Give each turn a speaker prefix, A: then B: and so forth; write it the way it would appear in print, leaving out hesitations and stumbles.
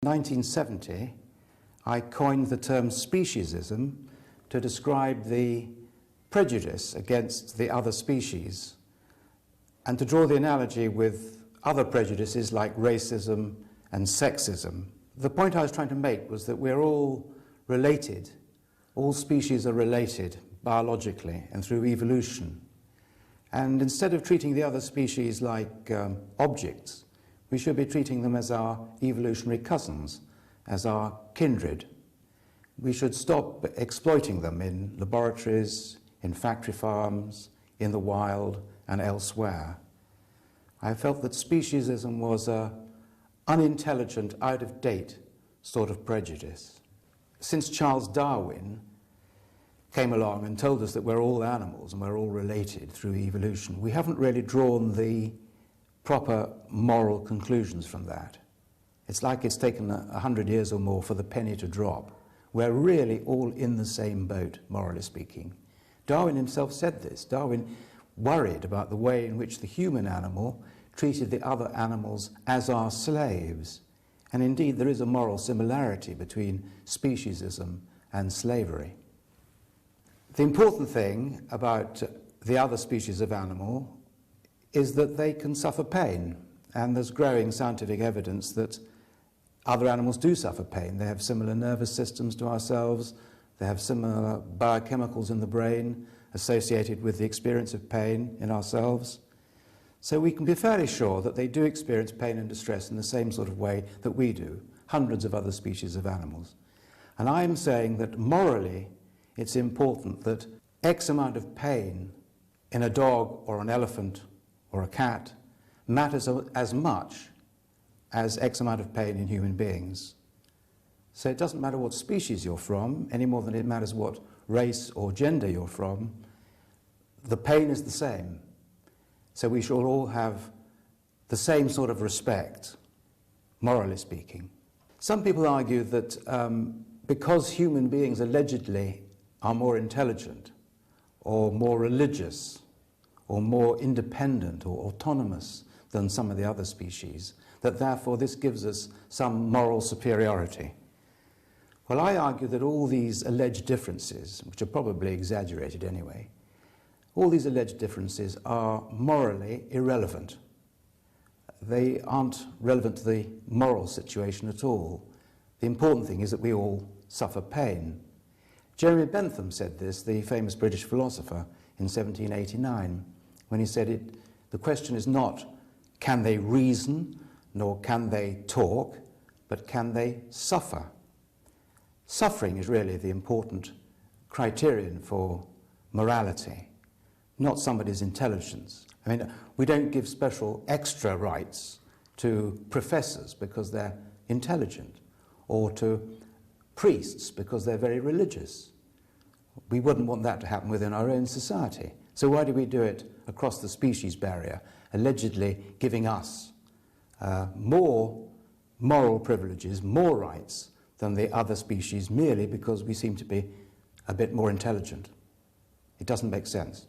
A: In 1970, I coined the term speciesism to describe the prejudice against the other species and to draw the analogy with other prejudices like racism and sexism. The point I was trying to make was that we're all related. All species are related biologically and through evolution. And instead of treating the other species like objects, we should be treating them as our evolutionary cousins, as our kindred. We should stop exploiting them in laboratories, in factory farms, in the wild and elsewhere. I felt that speciesism was an unintelligent, out-of-date sort of prejudice. Since Charles Darwin came along and told us that we're all animals and we're all related through evolution, we haven't really drawn the proper moral conclusions from that. It's like it's taken 100 years or more for the penny to drop. We're really all in the same boat, morally speaking. Darwin himself said this. Darwin worried about the way in which the human animal treated the other animals as our slaves. And indeed, there is a moral similarity between speciesism and slavery. The important thing about the other species of animal is that they can suffer pain. And there's growing scientific evidence that other animals do suffer pain. They have similar nervous systems to ourselves. They have similar biochemicals in the brain associated with the experience of pain in ourselves. So we can be fairly sure that they do experience pain and distress in the same sort of way that we do, hundreds of other species of animals. And I'm saying that morally it's important that X amount of pain in a dog or an elephant or a cat matters as much as X amount of pain in human beings. So it doesn't matter what species you're from, any more than it matters what race or gender you're from. The pain is the same. So we should all have the same sort of respect, morally speaking. Some people argue that because human beings allegedly are more intelligent or more religious or more independent or autonomous than some of the other species, that therefore this gives us some moral superiority. Well, I argue that all these alleged differences, which are probably exaggerated anyway, all these alleged differences are morally irrelevant. They aren't relevant to the moral situation at all. The important thing is that we all suffer pain. Jeremy Bentham said this, the famous British philosopher, in 1789, when he said the question is not can they reason, nor can they talk, but can they suffer? Suffering is really the important criterion for morality, not somebody's intelligence. I mean, we don't give special extra rights to professors because they're intelligent, or to priests because they're very religious. We wouldn't want that to happen within our own society. So why do we do it across the species barrier, allegedly giving us more moral privileges, more rights than the other species, merely because we seem to be a bit more intelligent? It doesn't make sense.